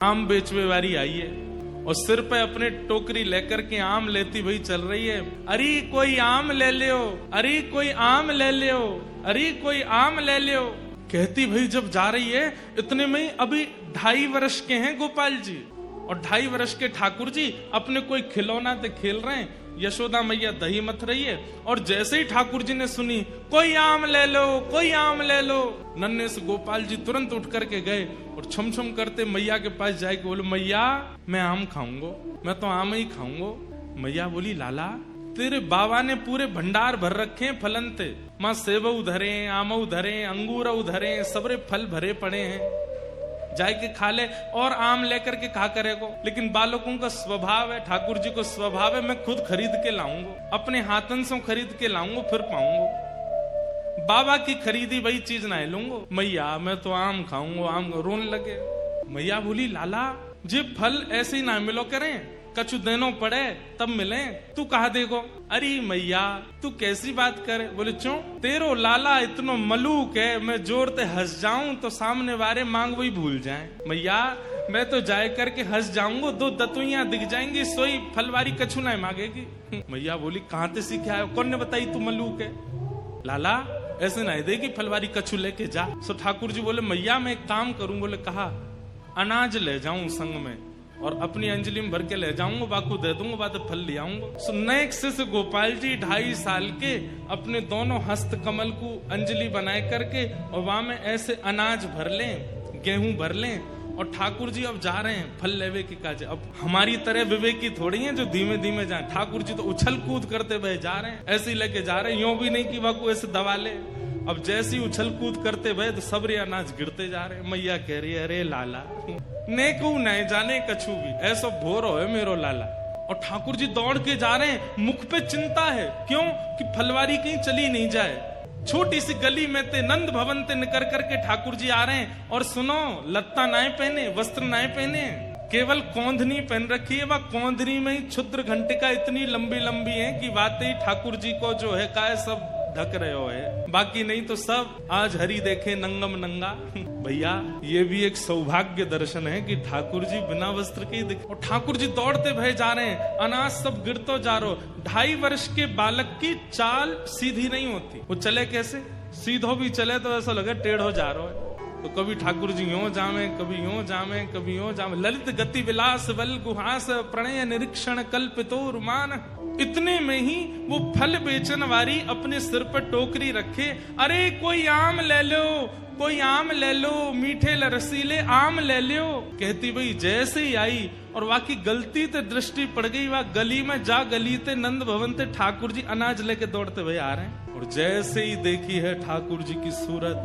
आम बेचवे वाली आई है और सिर पे अपने टोकरी लेकर के आम लेती भाई चल रही है। अरे कोई आम ले लियो, अरे कोई आम ले लियो, अरे कोई आम ले लियो कहती भाई जब जा रही है। इतने में अभी 2.5 वर्ष के हैं गोपाल जी और 2.5 वर्ष के ठाकुर जी अपने कोई खिलौना से खेल रहे हैं। यशोदा मैया दही मथ रही है और जैसे ही ठाकुर जी ने सुनी कोई आम ले लो, कोई आम ले लो, नन्हे से गोपाल जी तुरंत उठ करके गए और छम छम करते मैया के पास जाके बोले मैया मैं आम खाऊंगा, मैं तो आम ही खाऊंगा। मैया बोली लाला तेरे बाबा ने पूरे भंडार भर रखे हैं फलन ते, मां सेब उधरे, आम उधरे, अंगूर उधरे, सबरे फल भरे पड़े हैं, जाए के खा ले और आम लेकर के खा करेगो। लेकिन बालकों का स्वभाव है, ठाकुर जी को स्वभाव है मैं खुद खरीद के लाऊंगा, अपने हाथन से खरीद के लाऊंगा फिर पाऊंगा, बाबा की खरीदी वही चीज ना लूंगा। मैया मैं तो आम खाऊंगा, आम रोने लगे। मैया बोली लाला जे फल ऐसे ही ना मिलो करें, कछु देनो पड़े तब मिले, तू कहा देखो। अरे मैया तू कैसी बात करे। बोले क्यों, तेरो लाला इतनो मलूक है, मैं जोरते हंस जाऊं तो सामने वाले मांग वही भूल जाए। मैया मैं तो जाए करके हंस जाऊंगा, 2 दतुइयां दिख जाएंगी, सोई फलवारी कछु ना मांगेगी। मैया बोली कहाँ से सीखे आयो, कौन ने बताई तू मलूक है। लाला ऐसे ना देगी फलवारी कछु लेके जा। सो ठाकुर जी बोले मैया मैं एक काम करूं। बोले कहा अनाज ले जाऊं संग में और अपनी अंजलि में भर के ले जाऊंगा, बाकू दे दूंगा, बाद फल ले आऊंगा। सो नेक्स्ट से गोपाल जी 2.5 साल के अपने दोनों हस्त कमल को अंजलि बनाए करके और वहां में ऐसे अनाज भर लें, गेहूं भर लें और ठाकुर जी अब जा रहे हैं फल लेवे की काज। अब हमारी तरह विवेकी थोड़ी है जो धीमे धीमे जाए, ठाकुर जी तो उछल कूद करते हुए जा रहे हैं, ऐसे ही लेके जा रहे हैं, यूं भी नहीं कि बाकू ऐसे दबा ले। अब जैसे ही उछल कूद करते भय तो सबरे अनाज गिरते जा रहे। मैया कह रही है अरे लाला नेकू नहीं जाने कछु भी, ऐसा भोर हो मेरो लाला। और ठाकुर जी दौड़ के जा रहे हैं, मुख पे चिंता है, क्यों कि फलवारी कहीं चली नहीं जाए। छोटी सी गली में ते नंद भवन ते निकर करके ठाकुर जी आ रहे हैं और सुनो लत्ता नाए पहने, वस्त्र नाए पहने, केवल कौंधनी पहन रखी है। वह कौंधनी में ही क्षुद्र घंटिका इतनी लंबी लंबी है कि वाकई ठाकुर जी को जो है काय सब ढक रहे हो है, बाकी नहीं तो सब आज हरि देखे नंगम नंगा। भैया ये भी एक सौभाग्य दर्शन है कि ठाकुर जी बिना वस्त्र के ही दिखे। और ठाकुर जी दौड़ते भय जा रहे हैं, अनाज सब गिरतो जा रहे। 2.5 वर्ष के बालक की चाल सीधी नहीं होती, वो चले कैसे, सीधो भी चले तो ऐसा लगे टेढ़ो जा रहा है। तो कभी ठाकुर जी यूं जामे, कभी यूं जामे, कभी यूं जामे। ललित गति विलास बल गुहास प्रणय निरीक्षण कल्पितो रुमान। इतने में ही वो फल बेचन वाली अपने सिर पर टोकरी रखे, अरे कोई आम ले लो, कोई आम ले लो, मीठे रसीले आम ले लो कहती। भाई जैसे ही आई और वाकई गलती ते दृष्टि पड़ गई, वह गली में जा गली ते नंद भवन ते ठाकुर जी अनाज लेके दौड़ते हुए आ रहे हैं। और जैसे ही देखी है ठाकुर जी की सूरत,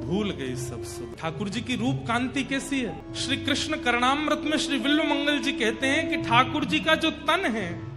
भूल गई सब। ठाकुर जी की रूप कांति कैसी है। श्री कृष्ण करणामृत में श्री विल्लु मंगल जी कहते हैं कि ठाकुर जी का जो तन है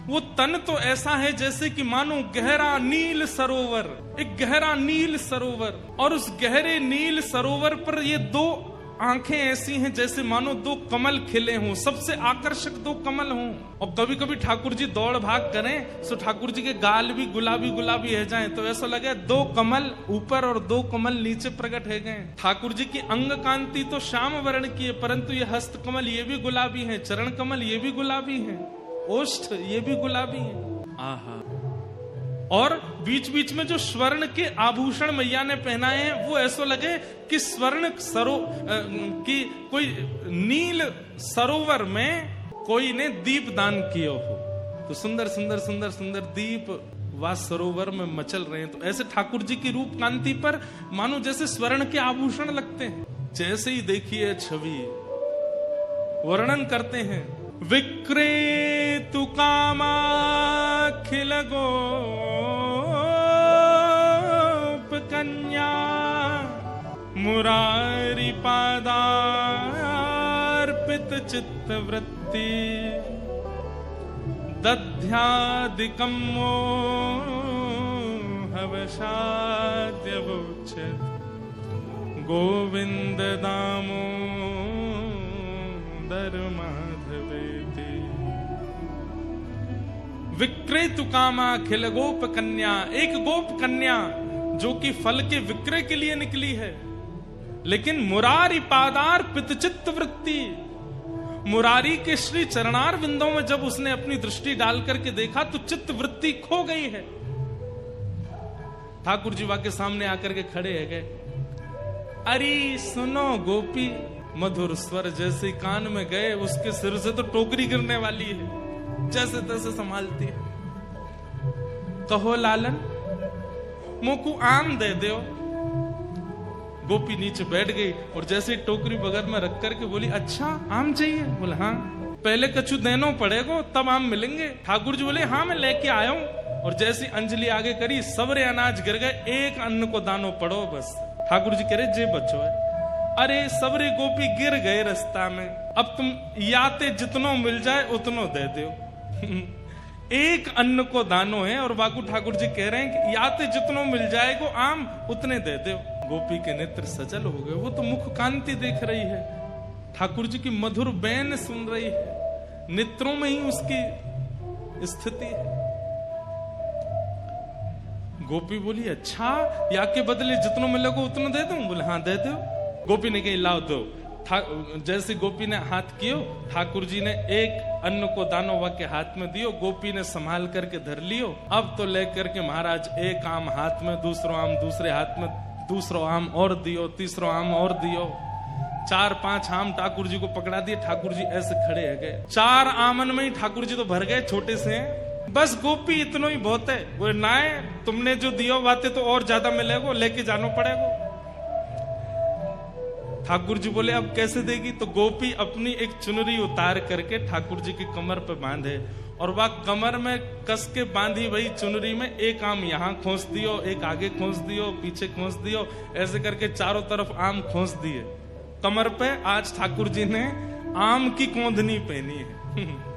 वो तन तो ऐसा है जैसे कि मानो गहरा नील सरोवर, एक गहरा नील सरोवर, और उस गहरे नील सरोवर पर ये 2 आंखें ऐसी हैं जैसे मानो 2 कमल खिले हों, सबसे आकर्षक 2 कमल हों। और कभी कभी ठाकुर जी दौड़ भाग करें तो ठाकुर जी के गाल भी गुलाबी गुलाबी है जाएं तो ऐसा लगे 2 कमल ऊपर और 2 कमल नीचे प्रकट है गए। ठाकुर जी की अंग कांति तो श्याम वर्ण की है, परंतु ये हस्त कमल ये भी गुलाबी है, चरण कमल ये भी गुलाबी है, ओष्ठ ये भी गुलाबी है। आहा। और बीच बीच में जो स्वर्ण के आभूषण मैया ने पहनाए हैं वो ऐसा लगे कि स्वर्ण की कोई नील सरोवर में कोई ने दीप दान किया हो। तो सुंदर सुंदर सुंदर सुंदर दीप वा सरोवर में मचल रहे हैं। तो ऐसे ठाकुर जी की रूप कांति पर मानो जैसे स्वर्ण के आभूषण लगते हैं। जैसे ही देखिए छवि, वर्णन करते हैं, विक्रेतु कामाखिल गोप कन्या मुरारी पादार्पित चित्त वृत्ति दध्यादिकं मोहवशाद्यवोच्यत गोविंद दामोदर माधवेति। विक्रेतु कामा खिल गोप कन्या, एक गोप कन्या जो कि फल के विक्रय के लिए निकली है, लेकिन मुरारी पादार पितचित्त वृत्ति, मुरारी के श्री चरणार बिंदों में जब उसने अपनी दृष्टि डाल करके देखा तो चित्त वृत्ति खो गई है। ठाकुर जी वहां के सामने आकर के खड़े है गए। अरे सुनो गोपी, मधुर स्वर जैसे कान में गए उसके सिर से तो टोकरी गिरने वाली है, जैसे तैसे संभालती है। कहो लालन, मोकू आम दे दो। गोपी नीचे बैठ गई और जैसे टोकरी बगल में रख करके बोली, अच्छा आम चाहिए? बोले हाँ। पहले कछु देनो पड़ेगा तब आम मिलेंगे। ठाकुर जी बोले हाँ मैं लेके आया हूं। और जैसी अंजलि आगे करी सबरे अनाज गिर गए, एक अन्न को दानो पड़ो बस। ठाकुर जी कह रहे जे बच्चो है। अरे सबरे गोपी गिर गए रास्ता में, अब तुम याते जितनो मिल जाए उतनो दे दो। एक अन्न को दानो है और बाकू ठाकुर जी कह रहे हैं कि याते जितनो मिल जाएगा आम उतने दे दो। गोपी के नेत्र सजल हो गए, वो तो मुख कांति देख रही है, ठाकुर जी की मधुर बैन सुन रही है, नेत्रों में ही उसकी स्थिति है। गोपी बोली अच्छा, या के बदले जितनो मिलेगा उतना दे दूं? बोले हाँ दे दो। गोपी ने कही लाओ दो। जैसे गोपी ने हाथ कियो, ठाकुर जी ने एक अन्न को दानो वा के हाथ में दियो। गोपी ने संभाल करके धर लियो। अब तो लेकर के महाराज एक आम हाथ में, दूसरो आम दूसरे हाथ में, दूसरो आम और दियो, तीसरो आम और दियो। 4-5 आम ठाकुर जी को पकड़ा दिए। ठाकुर जी ऐसे खड़े है गए। 4 आमन में ही ठाकुर जी तो भर गए, छोटे से हैं। बस गोपी इतनो ही बहुत है। बोले ना है, तुमने जो दियो बातें तो और ज्यादा मिलेगा, लेके जाना पड़ेगा। ठाकुर जी बोले अब कैसे देगी? तो गोपी अपनी एक चुनरी उतार करके ठाकुर जी की कमर पे बांधे और वह कमर में कस के बांधी वही चुनरी में एक आम यहाँ खोस दियो, एक आगे खोस दियो, पीछे खोस दियो, ऐसे करके चारों तरफ आम खोस दिए कमर पे। आज ठाकुर जी ने आम की कोंदनी पहनी है,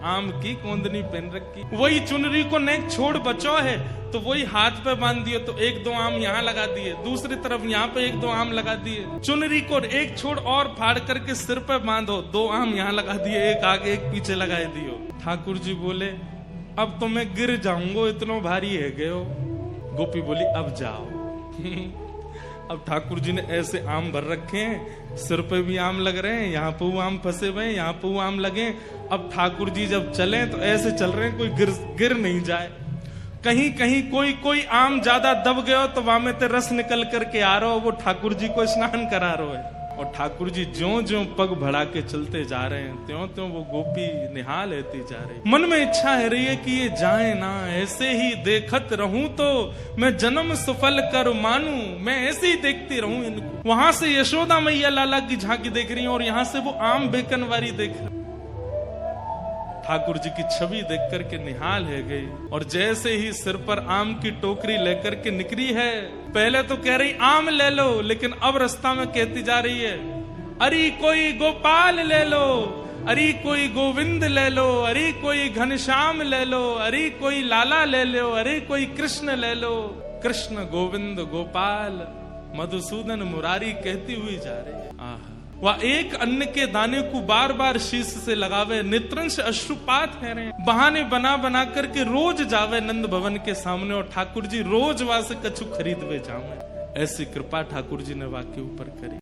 आम की कोंदनी पहन रखी। वही चुनरी को नेक छोड़ बचो है तो वही हाथ पे बांध दिए, तो 1-2 आम यहाँ लगा दिए, दूसरी तरफ यहाँ पे 1-2 आम लगा दिए। चुनरी को एक छोड़ और फाड़ करके सिर पे बांधो, 2 आम यहाँ लगा दिए, एक आगे एक पीछे लगाए दियो। ठाकुर जी बोले अब तो मैं गिर जाऊंगा, इतना भारी है गए हो। गोपी बोली अब जाओ। अब ठाकुर जी ने ऐसे आम भर रखे हैं, सिर पे भी आम लग रहे हैं, यहाँ पे वो आम फंसे हुए हैं, यहाँ पे वो आम लगे। अब ठाकुर जी जब चले तो ऐसे चल रहे हैं कोई गिर नहीं जाए। कहीं कहीं कोई आम ज्यादा दब गयो तो वहां में ते रस निकल करके आ रहा हो, वो ठाकुर जी को स्नान करा रहा है। और ठाकुर जी ज्यों ज्यों पग बढ़ा के चलते जा रहे हैं त्यों त्यों वो गोपी निहाल लेती जा रही। मन में इच्छा है रही है कि ये जाए ना, ऐसे ही देखत रहूं तो मैं जन्म सफल कर मानूं, मैं ऐसे ही देखती रहूं इनको। वहां से यशोदा मैया लाला की झांकी देख रही है और यहाँ से वो आम बेकनवारी देख रही। ठाकुर जी की छवि देख करके निहाल है गई। और जैसे ही सिर पर आम की टोकरी लेकर के निकली है, पहले तो कह रही आम ले लो, लेकिन अब रास्ता में कहती जा रही है अरे कोई गोपाल ले लो, अरे कोई गोविंद ले लो, अरे कोई घनश्याम ले लो, अरे कोई लाला ले लो, अरे कोई कृष्ण ले लो। कृष्ण गोविंद गोपाल मधुसूदन मुरारी कहती हुई जा रही है। आहा, वह एक अन्न के दाने को बार बार शीश से लगावे, नेत्रंश अश्रुपात है रहे, बहाने बना बना करके रोज जावे नंद भवन के सामने और ठाकुर जी रोज वहां से कछु खरीदवे जावे। ऐसी कृपा ठाकुर जी ने वाक्य ऊपर करी।